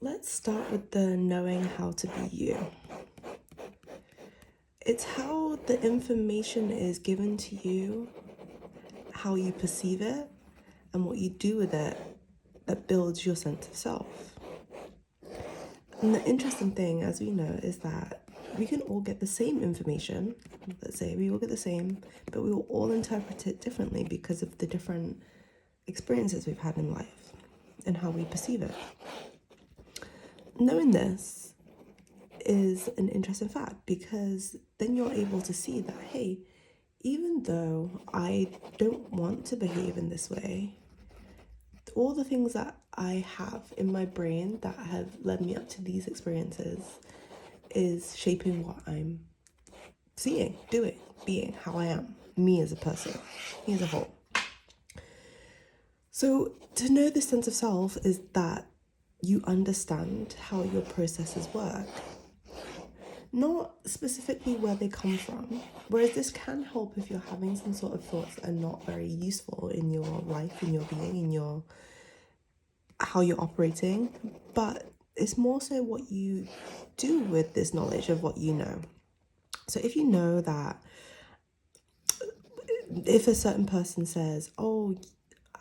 Let's start with the knowing how to be you. It's how the information is given to you, how you perceive it, and what you do with it that builds your sense of self. And the interesting thing, as we know, is that we can all get the same information. Let's say we all get the same, but we will all interpret it differently because of the different experiences we've had in life and how we perceive it. Knowing this is an interesting fact because then you're able to see that, hey, even though I don't want to behave in this way, all the things that I have in my brain that have led me up to these experiences is shaping what I'm seeing, doing, being, how I am, me as a person, me as a whole. So to know this sense of self is that you understand how your processes work, not specifically where they come from. Whereas this can help if you're having some sort of thoughts that are not very useful in your life, in your being, in your how you're operating. But it's more so what you do with this knowledge of what you know. So if you know that if a certain person says, oh,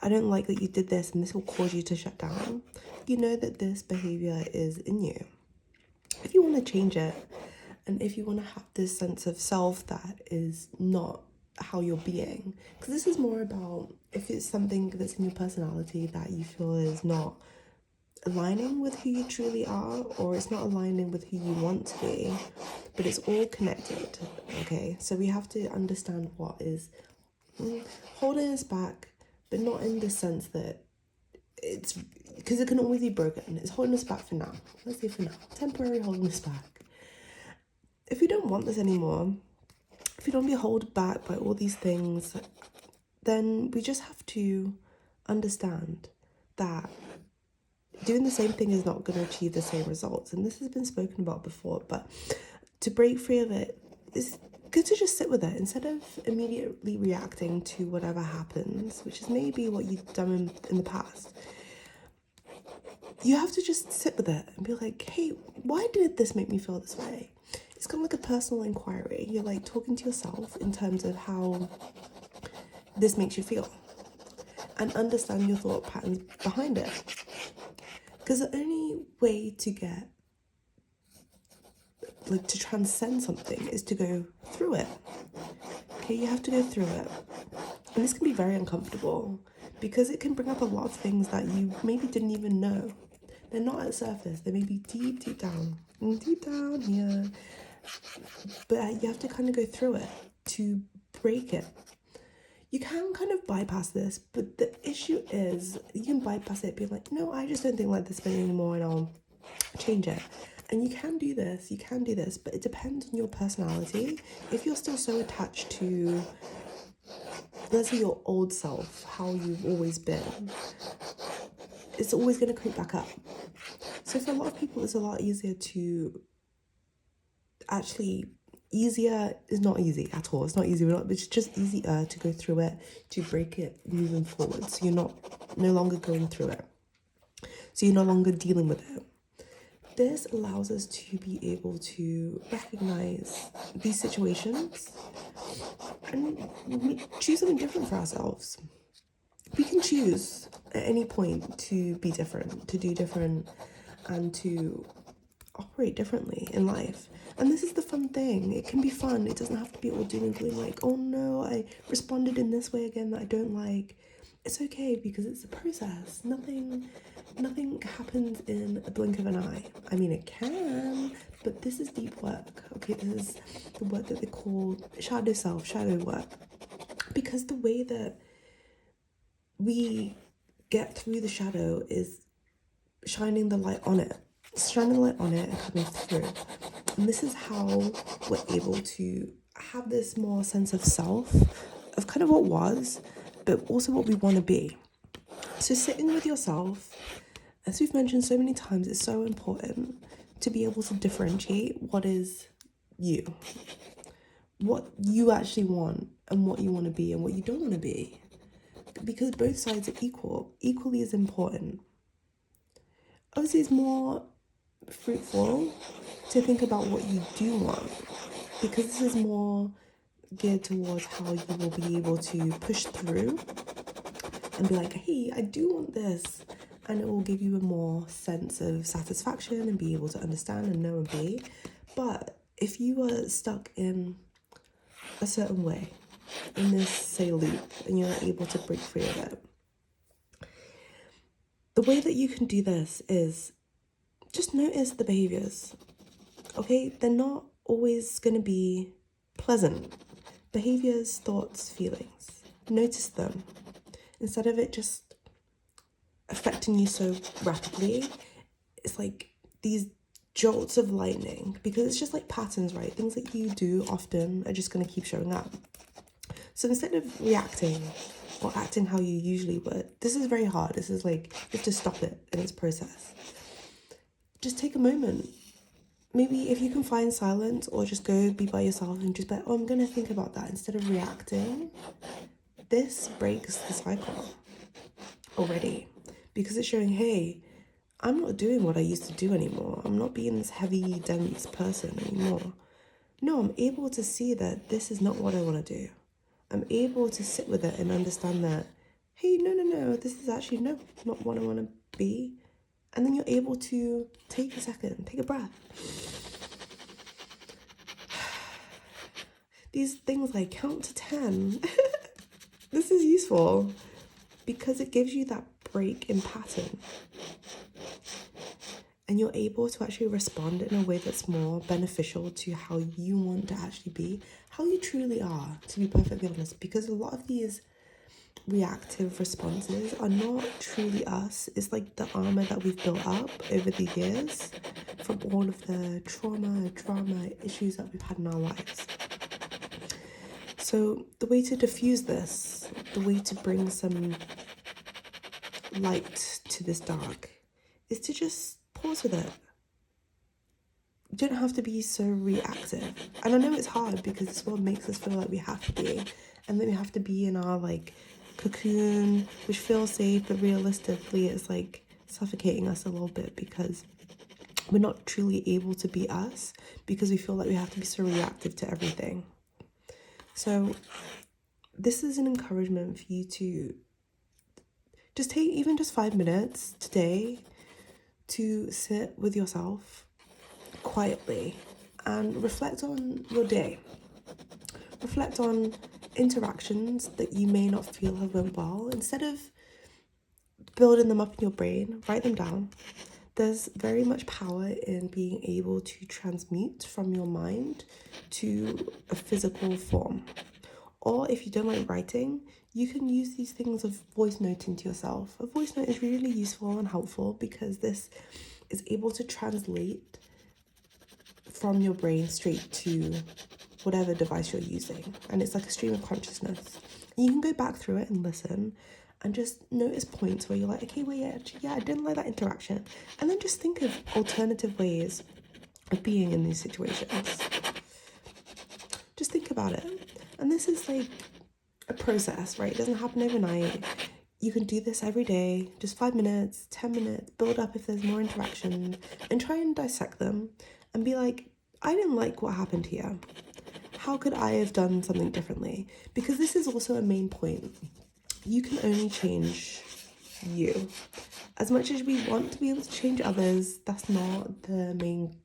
I don't like that you did this and this will cause you to shut down, you know that this behavior is in you. If you want to change it, and if you want to have this sense of self that is not how you're being, because this is more about if it's something that's in your personality that you feel is not aligning with who you truly are, or it's not aligning with who you want to be, but it's all connected, okay? So we have to understand what is holding us back, but not in the sense that it's, because it can always be broken. It's holding us back for now. Let's say for now, temporary holding us back. If we don't want this anymore, if we don't be held back by all these things, then we just have to understand that doing the same thing is not going to achieve the same results. And this has been spoken about before, but to break free of it is good to just sit with it instead of immediately reacting to whatever happens, which is maybe what you've done in the past. You have to just sit with it and be like, hey, why did this make me feel this way? It's kind of like a personal inquiry. You're like talking to yourself in terms of how this makes you feel and understand your thought patterns behind it. Because the only way to get, like, to transcend something is to go through it. Okay, you have to go through it. And this can be very uncomfortable because it can bring up a lot of things that you maybe didn't even know. They're not at the surface. They may be deep, deep down here. But you have to kind of go through it to break it. You can kind of bypass this, but the issue is you can bypass it, being like, no, I just don't think like this anymore and I'll change it. And you can do this, but it depends on your personality. If you're still so attached to, let's say, your old self, how you've always been, it's always going to creep back up. So for a lot of people, it's a lot easier to easier is not easy at all. It's not easy. It's just easier to go through it, to break it moving forward. So you're no longer going through it. So you're no longer dealing with it. This allows us to be able to recognize these situations and choose something different for ourselves. We can choose at any point to be different, to do different, and to operate differently in life. And this is the fun thing. It can be fun. It doesn't have to be all doom and gloom, like, oh no, I responded in this way again that I don't like. It's okay because it's a process. Nothing happens in a blink of an eye. I mean, it can, but this is deep work. Okay, this is the work that they call shadow work. Because the way that we get through the shadow is shining the light on it. Shining the light on it and coming through. And this is how we're able to have this more sense of self, of kind of what was, but also what we want to be. So sitting with yourself, as we've mentioned so many times, it's so important to be able to differentiate what is you, what you actually want and what you want to be and what you don't want to be. Because both sides are equally as important. Obviously, it's more fruitful to think about what you do want, because this is more geared towards how you will be able to push through and be like, hey, I do want this. And it will give you a more sense of satisfaction and be able to understand and know and be. But if you are stuck in a certain way, in this, say, loop, and you're not able to break free of it, the way that you can do this is just notice the behaviors. Okay, they're not always going to be pleasant. Behaviors, thoughts, feelings. Notice them. Instead of it just affecting you so rapidly, it's like these jolts of lightning, because it's just like patterns, right? Things that you do often are just going to keep showing up. So instead of reacting or acting how you usually would, this is very hard. This is like, you have to stop it in its process. Just take a moment. Maybe if you can find silence, or just go be by yourself and just be like, oh, I'm going to think about that instead of reacting. This breaks the cycle already, because it's showing, hey, I'm not doing what I used to do anymore. I'm not being this heavy, dense person anymore. No, I'm able to see that this is not what I want to do. I'm able to sit with it and understand that, hey, no, this is actually not what I want to be. And then you're able to take a second, take a breath. These things like count to 10. This is useful because it gives you that break in pattern. And you're able to actually respond in a way that's more beneficial to how you want to actually be, how you truly are, to be perfectly honest. Because a lot of these reactive responses are not truly us. It's like the armor that we've built up over the years from all of the trauma, drama, issues that we've had in our lives. So the way to diffuse this, the way to bring some light to this dark, is to just pause with it. You don't have to be so reactive. And I know it's hard because it's what makes us feel like we have to be. And then we have to be in our like cocoon, which feels safe, but realistically it's like suffocating us a little bit, because we're not truly able to be us, because we feel like we have to be so reactive to everything. So this is an encouragement for you to just take even just 5 minutes today to sit with yourself quietly and reflect on your day. Reflect on interactions that you may not feel have went well. Instead of building them up in your brain, write them down. There's very much power in being able to transmute from your mind to a physical form. Or if you don't like writing, you can use these things of voice noting to yourself. A voice note is really useful and helpful because this is able to translate from your brain straight to whatever device you're using. And it's like a stream of consciousness. And you can go back through it and listen and just notice points where you're like, okay, wait, actually, I didn't like that interaction. And then just think of alternative ways of being in these situations. Just think about it. And this is like a process, right? It doesn't happen overnight. You can do this every day, just 5 minutes, 10 minutes, build up if there's more interactions, and try and dissect them and be like, I didn't like what happened here. How could I have done something differently? Because this is also a main point. You can only change you. As much as we want to be able to change others, that's not the main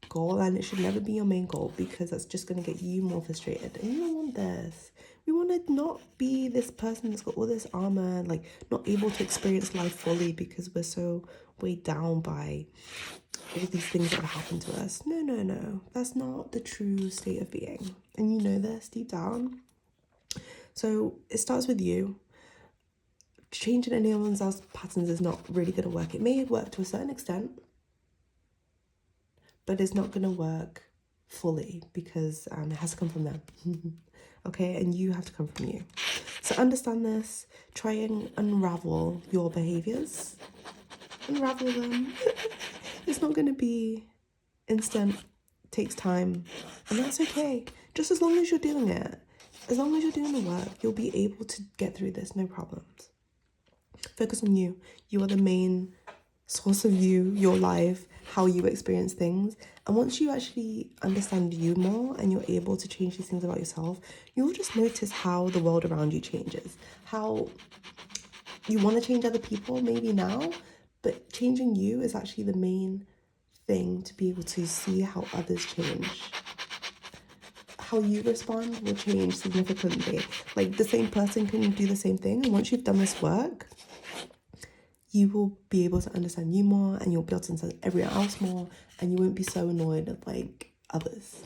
goal, and it should never be your main goal, because that's just going to get you more frustrated. And you don't want this. We want to not be this person that's got all this armor, like not able to experience life fully because we're so weighed down by all these things that have happened to us. No. That's not the true state of being. And you know this deep down. So it starts with you. Changing anyone else's patterns is not really going to work. It may work to a certain extent, but it's not going to work fully because it has to come from them. Okay, and you have to come from you. So understand this, try and unravel your behaviors. Unravel them. It's not going to be instant, it takes time, and that's okay. Just as long as you're doing it, as long as you're doing the work, you'll be able to get through this, no problems. Focus on you. You are the main source of you, your life, how you experience things. And once you actually understand you more and you're able to change these things about yourself, you'll just notice how the world around you changes. How you want to change other people maybe now, but changing you is actually the main thing to be able to see how others change. How you respond will change significantly. Like, the same person can do the same thing, and once you've done this work, you will be able to understand you more, and you'll be able to understand everyone else more, and you won't be so annoyed at like others.